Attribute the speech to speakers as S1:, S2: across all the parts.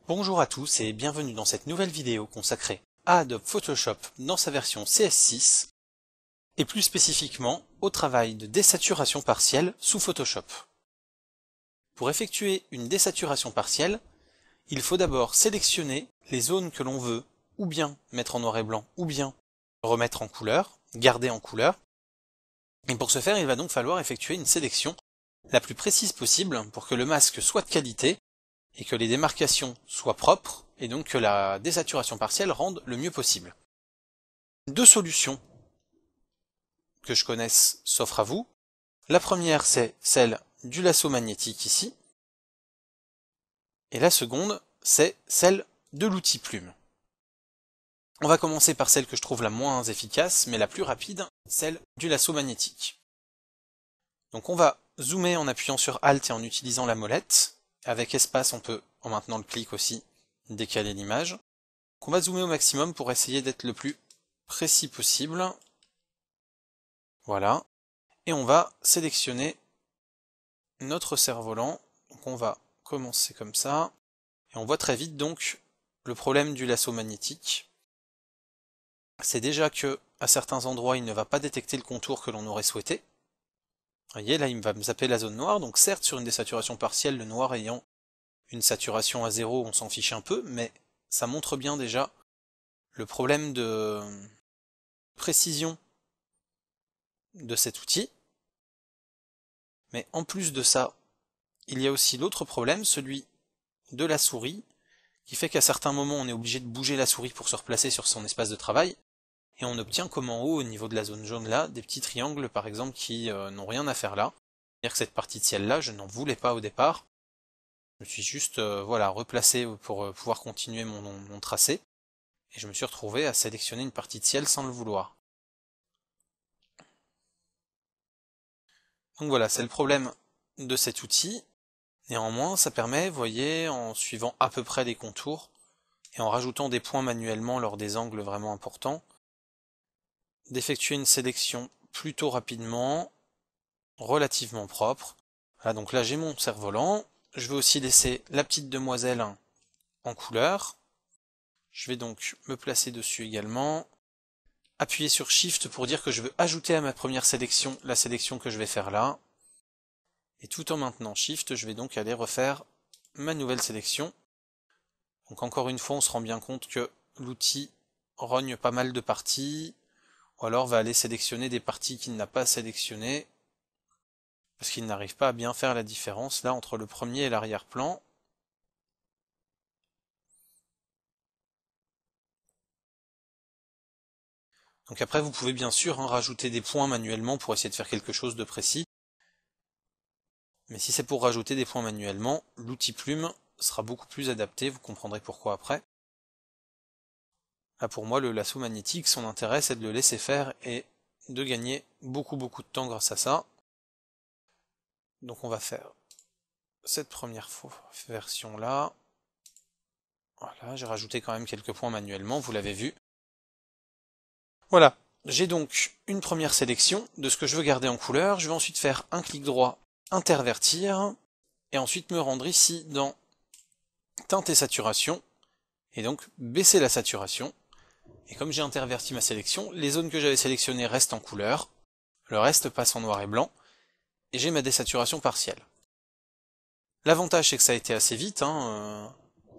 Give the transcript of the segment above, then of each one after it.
S1: Bonjour à tous et bienvenue dans cette nouvelle vidéo consacrée à Adobe Photoshop dans sa version CS6 et plus spécifiquement au travail de désaturation partielle sous Photoshop. Pour effectuer une désaturation partielle, il faut d'abord sélectionner les zones que l'on veut ou bien mettre en noir et blanc ou bien remettre en couleur, garder en couleur. Et pour ce faire, il va donc falloir effectuer une sélection la plus précise possible pour que le masque soit de qualité et que les démarcations soient propres, et donc que la désaturation partielle rende le mieux possible. Deux solutions que je connaisse s'offrent à vous. La première, c'est celle du lasso magnétique ici, et la seconde, c'est celle de l'outil plume. On va commencer par celle que je trouve la moins efficace, mais la plus rapide, celle du lasso magnétique. Donc on va zoomer en appuyant sur Alt et en utilisant la molette. Avec espace, on peut, en maintenant le clic aussi, décaler l'image. Donc on va zoomer au maximum pour essayer d'être le plus précis possible. Voilà. Et on va sélectionner notre cerf-volant. Donc on va commencer comme ça. Et on voit très vite donc le problème du lasso magnétique. C'est déjà que à certains endroits, il ne va pas détecter le contour que l'on aurait souhaité. Vous voyez, là, il va me zapper la zone noire. Donc certes, sur une désaturation partielle, le noir ayant une saturation à 0, on s'en fiche un peu, mais ça montre bien déjà le problème de précision de cet outil. Mais en plus de ça, il y a aussi l'autre problème, celui de la souris, qui fait qu'à certains moments on est obligé de bouger la souris pour se replacer sur son espace de travail, et on obtient comme en haut, au niveau de la zone jaune là, des petits triangles par exemple qui n'ont rien à faire là. C'est-à-dire que cette partie de ciel là, je n'en voulais pas au départ. Je me suis juste voilà, replacé pour pouvoir continuer mon tracé, et je me suis retrouvé à sélectionner une partie de ciel sans le vouloir. Donc voilà, c'est le problème de cet outil. Néanmoins, ça permet, vous voyez, en suivant à peu près les contours, et en rajoutant des points manuellement lors des angles vraiment importants, d'effectuer une sélection plutôt rapidement, relativement propre. Voilà, donc là j'ai mon cerf-volant. Je vais aussi laisser la petite demoiselle en couleur. Je vais donc me placer dessus également. Appuyer sur Shift pour dire que je veux ajouter à ma première sélection la sélection que je vais faire là. Et tout en maintenant Shift, je vais donc aller refaire ma nouvelle sélection. Donc encore une fois, on se rend bien compte que l'outil rogne pas mal de parties, ou alors va aller sélectionner des parties qu'il n'a pas sélectionnées, parce qu'il n'arrive pas à bien faire la différence là entre le premier et l'arrière-plan. Donc après vous pouvez bien sûr rajouter des points manuellement pour essayer de faire quelque chose de précis. Mais si c'est pour rajouter des points manuellement, l'outil plume sera beaucoup plus adapté, vous comprendrez pourquoi après. Là pour moi le lasso magnétique, son intérêt c'est de le laisser faire et de gagner beaucoup de temps grâce à ça. Donc on va faire cette première version là. Voilà, j'ai rajouté quand même quelques points manuellement, vous l'avez vu. Voilà, j'ai donc une première sélection de ce que je veux garder en couleur. Je vais ensuite faire un clic droit, intervertir, et ensuite me rendre ici dans teinte et saturation, et donc baisser la saturation. Et comme j'ai interverti ma sélection, les zones que j'avais sélectionnées restent en couleur, le reste passe en noir et blanc, et j'ai ma désaturation partielle. L'avantage c'est que ça a été assez vite,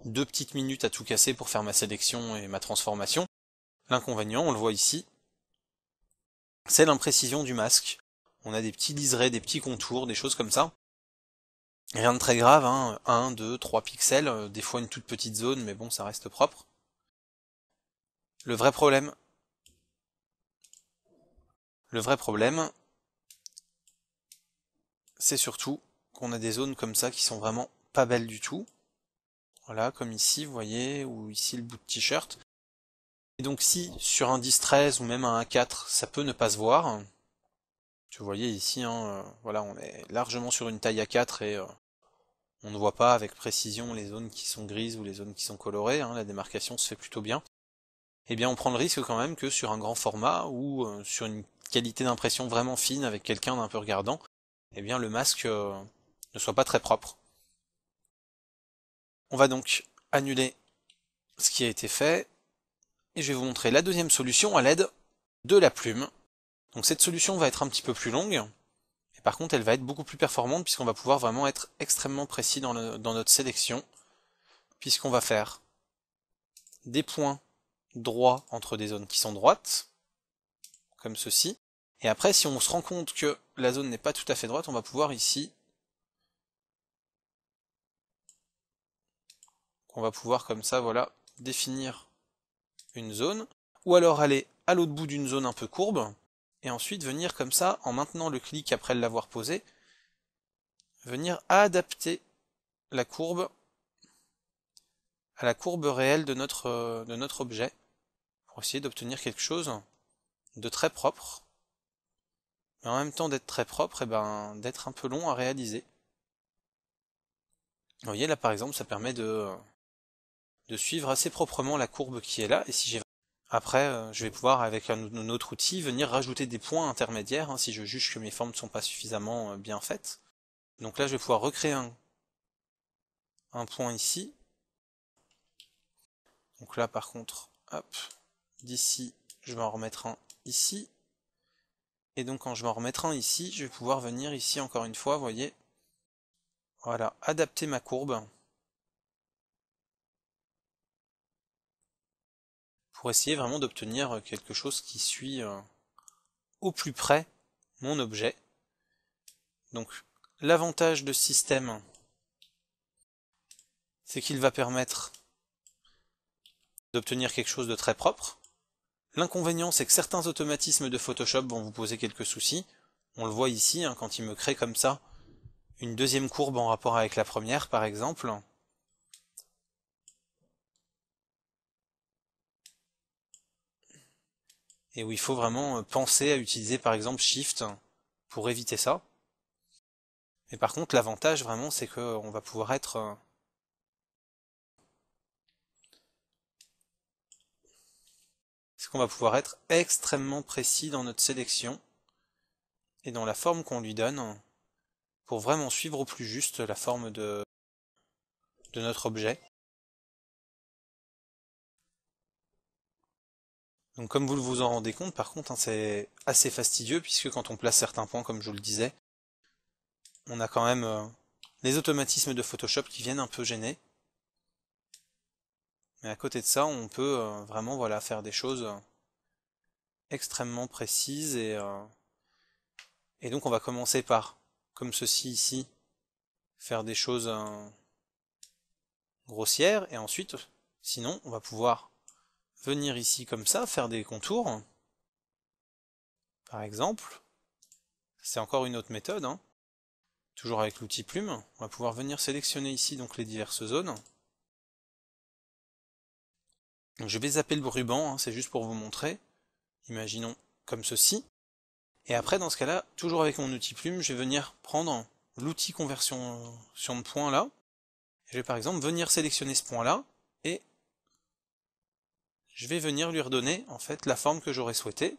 S1: 2 petites minutes à tout casser pour faire ma sélection et ma transformation. L'inconvénient, on le voit ici, c'est l'imprécision du masque. On a des petits liserés, des petits contours, des choses comme ça. Rien de très grave, 1, 2, 3 pixels, des fois une toute petite zone, mais bon, ça reste propre. Le vrai problème, c'est surtout qu'on a des zones comme ça qui sont vraiment pas belles du tout. Voilà, comme ici, vous voyez, ou ici le bout de t-shirt. Et donc si, sur un 10-13 ou même un 1.4, ça peut ne pas se voir, vous voyez ici, voilà, on est largement sur une taille A4 et on ne voit pas avec précision les zones qui sont grises ou les zones qui sont colorées, la démarcation se fait plutôt bien. Eh bien on prend le risque quand même que sur un grand format ou sur une qualité d'impression vraiment fine avec quelqu'un d'un peu regardant, eh bien le masque ne soit pas très propre. On va donc annuler ce qui a été fait, et je vais vous montrer la deuxième solution à l'aide de la plume. Donc cette solution va être un petit peu plus longue, et par contre elle va être beaucoup plus performante puisqu'on va pouvoir vraiment être extrêmement précis dans notre sélection, puisqu'on va faire des points droits entre des zones qui sont droites, comme ceci, et après si on se rend compte que la zone n'est pas tout à fait droite, on va pouvoir ici, on va pouvoir comme ça, voilà, définir une zone, ou alors aller à l'autre bout d'une zone un peu courbe, et ensuite venir comme ça, en maintenant le clic après l'avoir posé, venir adapter la courbe à la courbe réelle de notre objet, pour essayer d'obtenir quelque chose de très propre, mais en même temps d'être très propre, et ben d'être un peu long à réaliser. Vous voyez là par exemple, ça permet de suivre assez proprement la courbe qui est là, et si j'ai après, je vais pouvoir, avec un autre outil, venir rajouter des points intermédiaires, hein, si je juge que mes formes ne sont pas suffisamment bien faites. Donc là, je vais pouvoir recréer un point ici. Donc là, par contre, hop, d'ici, je vais en remettre un ici. Et donc, quand je vais en remettre un ici, je vais pouvoir venir ici, encore une fois, vous voyez, voilà, adapter ma courbe pour essayer vraiment d'obtenir quelque chose qui suit au plus près mon objet. Donc l'avantage de ce système, c'est qu'il va permettre d'obtenir quelque chose de très propre. L'inconvénient, c'est que certains automatismes de Photoshop vont vous poser quelques soucis. On le voit ici, hein, quand il me crée comme ça une deuxième courbe en rapport avec la première, par exemple. Et où il faut vraiment penser à utiliser par exemple Shift pour éviter ça. Mais par contre, l'avantage vraiment, c'est qu'on va pouvoir être extrêmement précis dans notre sélection et dans la forme qu'on lui donne pour vraiment suivre au plus juste la forme de notre objet. Donc comme vous vous en rendez compte, par contre, hein, c'est assez fastidieux puisque quand on place certains points, comme je vous le disais, on a quand même les automatismes de Photoshop qui viennent un peu gêner. Mais à côté de ça, on peut vraiment voilà, faire des choses extrêmement précises et donc on va commencer par, comme ceci ici, faire des choses grossières et ensuite, sinon, on va pouvoir venir ici comme ça, faire des contours, par exemple. C'est encore une autre méthode, hein. Toujours avec l'outil plume. On va pouvoir venir sélectionner ici donc les diverses zones. Donc je vais zapper le ruban, hein, c'est juste pour vous montrer. Imaginons comme ceci. Et après, dans ce cas-là, toujours avec mon outil plume, je vais venir prendre l'outil conversion de points là. Je vais par exemple venir sélectionner ce point-là et je vais venir lui redonner en fait la forme que j'aurais souhaité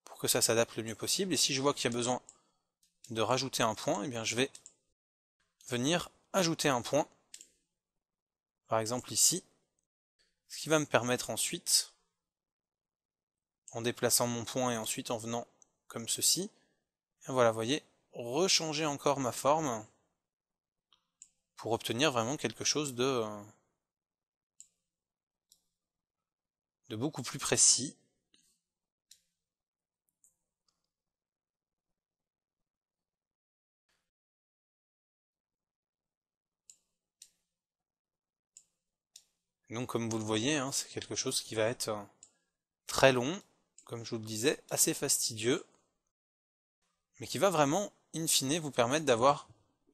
S1: pour que ça s'adapte le mieux possible. Et si je vois qu'il y a besoin de rajouter un point, eh bien je vais venir ajouter un point, par exemple ici, ce qui va me permettre ensuite, en déplaçant mon point et ensuite en venant comme ceci, et voilà, vous voyez, rechanger encore ma forme pour obtenir vraiment quelque chose de beaucoup plus précis. Donc comme vous le voyez, hein, c'est quelque chose qui va être très long, comme je vous le disais, assez fastidieux, mais qui va vraiment, in fine, vous permettre d'avoir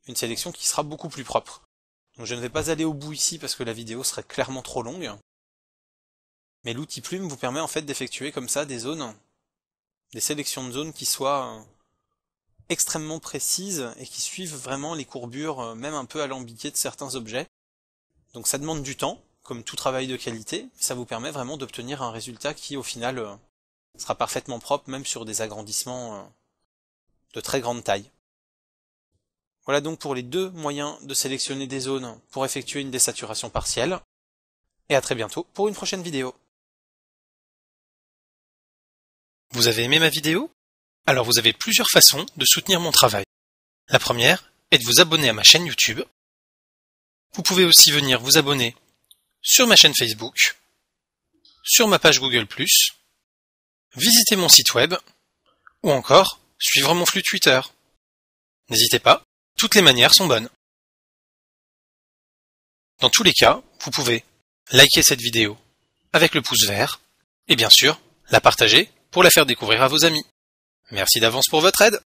S1: une sélection qui sera beaucoup plus propre. Donc je ne vais pas aller au bout ici parce que la vidéo serait clairement trop longue, mais l'outil plume vous permet en fait d'effectuer comme ça des zones, des sélections de zones qui soient extrêmement précises et qui suivent vraiment les courbures, même un peu alambiquées de certains objets. Donc ça demande du temps, comme tout travail de qualité, mais ça vous permet vraiment d'obtenir un résultat qui au final sera parfaitement propre, même sur des agrandissements de très grande taille. Voilà donc pour les deux moyens de sélectionner des zones pour effectuer une désaturation partielle. Et à très bientôt pour une prochaine vidéo.
S2: Vous avez aimé ma vidéo? Alors vous avez plusieurs façons de soutenir mon travail. La première est de vous abonner à ma chaîne YouTube. Vous pouvez aussi venir vous abonner sur ma chaîne Facebook, sur ma page Google+, visiter mon site web, ou encore suivre mon flux Twitter. N'hésitez pas, toutes les manières sont bonnes. Dans tous les cas, vous pouvez liker cette vidéo avec le pouce vert, et bien sûr, la partager pour la faire découvrir à vos amis. Merci d'avance pour votre aide.